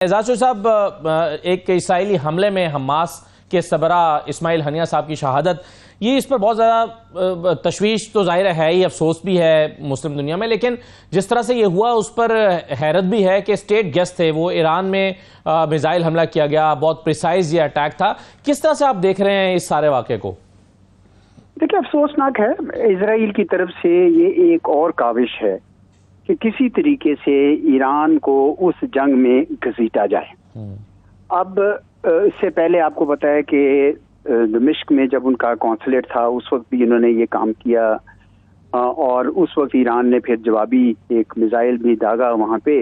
एजाज साहब, एक इसराइली हमले में हमास के सबरा इस्माइल हनिया साहब की शहादत, ये इस पर बहुत ज़्यादा तशवीश तो जाहिर है ही, अफसोस भी है मुस्लिम दुनिया में, लेकिन जिस तरह से ये हुआ उस पर हैरत भी है कि स्टेट गेस्ट थे वो, ईरान में मिसाइल हमला किया गया, बहुत प्रिसाइज ये अटैक था। किस तरह से आप देख रहे हैं इस सारे वाक़े को? देखिए, अफसोसनाक है। इजराइल की तरफ से ये एक और काविश है कि किसी तरीके से ईरान को उस जंग में घसीटा जाए। अब इससे पहले आपको पता है कि दमिश्क में जब उनका कौंसलेट था उस वक्त भी इन्होंने ये काम किया, और उस वक्त ईरान ने फिर जवाबी एक मिसाइल भी दागा वहाँ पे,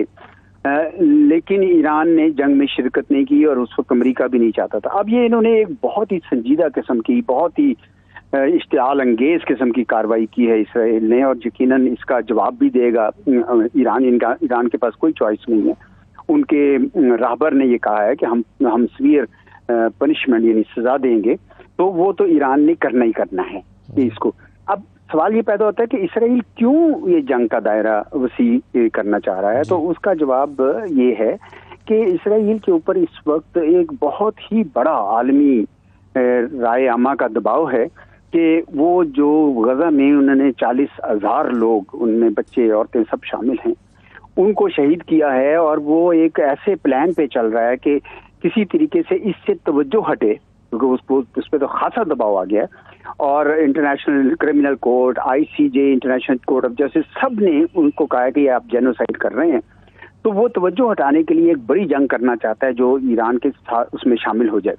लेकिन ईरान ने जंग में शिरकत नहीं की और उस वक्त अमेरिका भी नहीं चाहता था। अब ये इन्होंने एक बहुत ही संजीदा किस्म की, बहुत ही इश्तिआल अंगेज किस्म की कार्रवाई की है इसराइल ने, और यकीनन इसका जवाब भी देगा ईरान के पास कोई चॉइस नहीं है। उनके रहबर ने ये कहा है कि हम सीवियर पनिशमेंट यानी सजा देंगे, तो वो तो ईरान ने करना ही करना है इसको। अब सवाल ये पैदा होता है कि इसराइल क्यों ये जंग का दायरा वसी करना चाह रहा है, तो उसका जवाब ये है कि इसराइल के ऊपर इस वक्त एक बहुत ही बड़ा आलमी राय आमा का दबाव है कि वो जो गजा में उन्होंने 40,000 लोग, उनमें बच्चे औरतें सब शामिल हैं, उनको शहीद किया है, और वो एक ऐसे प्लान पे चल रहा है कि किसी तरीके से इससे तवज्जो हटे, क्योंकि उस पर तो खासा दबाव आ गया है। और international criminal court, ICJ, international court of justice, सब ने उनको कहा है कि आप जेनोसाइड कर रहे हैं। तो वो तवज्जो हटाने के लिए एक बड़ी जंग करना चाहता है जो ईरान के साथ उसमें शामिल हो जाए।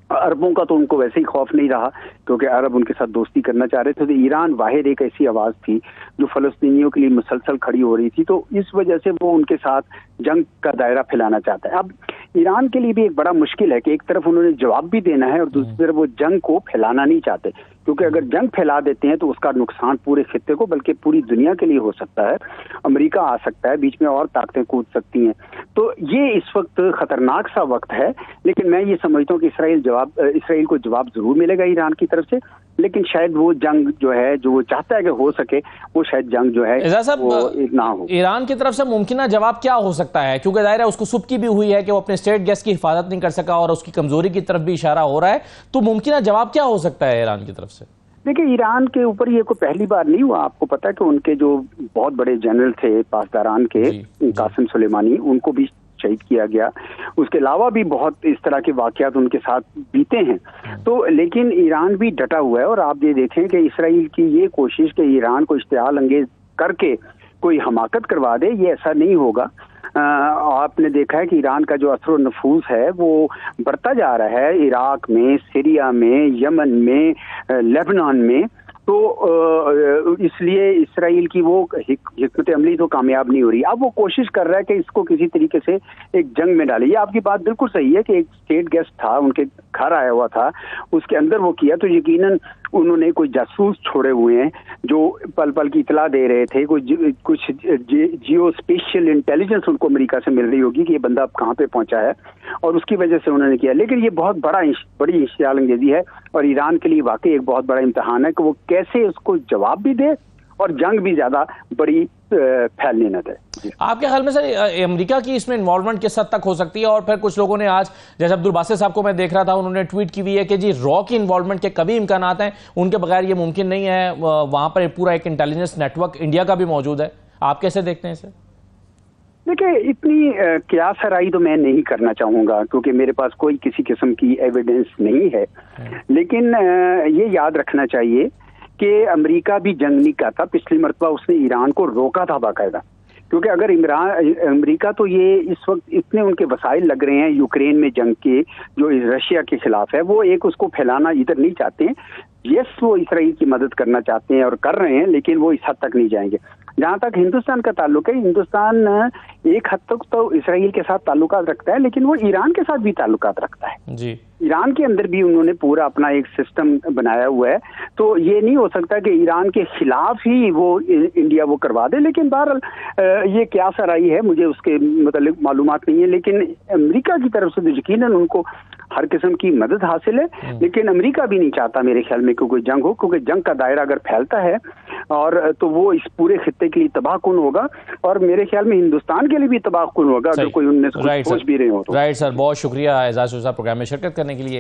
अरबों का तो उनको वैसे ही खौफ नहीं रहा क्योंकि अरब उनके साथ दोस्ती करना चाह रहे थे, तो ईरान वाहिद एक ऐसी आवाज थी जो फलस्तीनियों के लिए मुसलसल खड़ी हो रही थी, तो इस वजह से वो उनके साथ जंग का दायरा फैलाना चाहता है। अब ईरान के लिए भी एक बड़ा मुश्किल है कि एक तरफ उन्होंने जवाब भी देना है और दूसरी तरफ वो जंग को फैलाना नहीं चाहते, क्योंकि अगर जंग फैला देते हैं तो उसका नुकसान पूरे खित्ते को बल्कि पूरी दुनिया के लिए हो सकता है। अमेरिका आ सकता है, बीच में और ताकतें कूद सकती हैं। तो ये इस वक्त खतरनाक सा वक्त है, लेकिन मैं ये समझता हूँ कि इसराइल को जवाब जरूर मिलेगा ईरान की तरफ से, लेकिन शायद वो जंग जो है, जो वो चाहता है कि हो सके, वो शायद जंग जो है वो ना हो। ईरान की तरफ से मुमकिन जवाब क्या हो सकता है? क्योंकि जाहिर है उसको सुबकी भी हुई है कि वो अपने स्टेट गैस की हिफाजत नहीं कर सका और उसकी कमजोरी की तरफ भी इशारा हो रहा है, तो मुमकिन जवाब क्या हो सकता है ईरान की तरफ से? देखिए, ईरान के ऊपर ये कोई पहली बार नहीं हुआ। आपको पता है कि उनके जो बहुत बड़े जनरल थे पासदारान के, कासिम सुलेमानी, उनको भी शहीद किया गया। उसके अलावा भी बहुत इस तरह के वाकयात उनके साथ बीते हैं। तो लेकिन ईरान भी डटा हुआ है, और आप ये देखें कि इसराइल की ये कोशिश कि ईरान को इश्तिआल अंगेज करके कोई हमाकत करवा दे, ये ऐसा नहीं होगा। आपने देखा है कि ईरान का जो असर नफूज है वो बढ़ता जा रहा है, इराक में, सीरिया में, यमन में, लेबनान में। तो इसलिए इसराइल की वो हिकमत अमली तो कामयाब नहीं हो रही। अब वो कोशिश कर रहा है कि इसको किसी तरीके से एक जंग में डाले। ये आपकी बात बिल्कुल सही है कि एक स्टेट गेस्ट था, उनके घर आया हुआ था, उसके अंदर वो किया, तो यकीनन उन्होंने कोई जासूस छोड़े हुए हैं जो पल पल की इतला दे रहे थे। कुछ जियो स्पेशल इंटेलिजेंस उनको अमेरिका से मिल रही होगी कि ये बंदा अब कहाँ पे पहुंचा है, और उसकी वजह से उन्होंने किया। लेकिन ये बहुत बड़ी इश्तिआल अंगेजी है, और ईरान के लिए वाकई एक बहुत बड़ा इम्तिहान है कि वो कैसे उसको जवाब भी दे और जंग भी ज्यादा बड़ी फैलने न दे। आपके ख्याल में सर अमेरिका की इसमें इन्वॉल्वमेंट किस हद तक हो सकती है? और फिर कुछ लोगों ने आज, जैसे अब्दुल बासित साहब को मैं देख रहा था, उन्होंने ट्वीट की हुई है कि जी रॉ की इन्वॉल्वमेंट के कभी इम्कानात हैं, उनके बगैर ये मुमकिन नहीं है। वहां पर पूरा एक इंटेलिजेंस नेटवर्क इंडिया का भी मौजूद है। आप कैसे देखते हैं इसे? देखिए, इतनी कियास राई तो मैं नहीं करना चाहूंगा क्योंकि मेरे पास कोई किसी किस्म की एविडेंस नहीं है, लेकिन ये याद रखना चाहिए कि अमेरिका भी जंग नहीं करता। पिछली मरतबा उसने ईरान को रोका था बाकायदा, क्योंकि अगर अमेरिका, तो ये इस वक्त इतने उनके वसाइल लग रहे हैं यूक्रेन में जंग के, जो रशिया के खिलाफ है, वो एक उसको फैलाना इधर नहीं चाहते हैं। यस, वो इसराइल की मदद करना चाहते हैं और कर रहे हैं, लेकिन वो इस हद तक नहीं जाएंगे। जहां तक हिंदुस्तान का ताल्लुक है, हिंदुस्तान एक हद तक तो इसराइल के साथ ताल्लुकात रखता है, लेकिन वो ईरान के साथ भी ताल्लुकात रखता है जी। ईरान के अंदर भी उन्होंने पूरा अपना एक सिस्टम बनाया हुआ है। तो ये नहीं हो सकता कि ईरान के खिलाफ ही वो इंडिया वो करवा दे। लेकिन बहरहाल ये क्या सराई है, मुझे उसके मतलब मालूमात नहीं है, लेकिन अमेरिका की तरफ से तो यकीनन उनको हर किस्म की मदद हासिल है, लेकिन अमेरिका भी नहीं चाहता मेरे ख्याल में कि कोई जंग हो, क्योंकि जंग का दायरा अगर फैलता है और तो वो इस पूरे खित्ते के लिए तबाहकुन होगा और मेरे ख्याल में हिंदुस्तान के लिए भी तबाहकुन होगा अगर कोई उनमें सोच भी रहे हो तो। राइट सर, बहुत शुक्रिया एजाज साहब प्रोग्राम में शिरकत करने के लिए।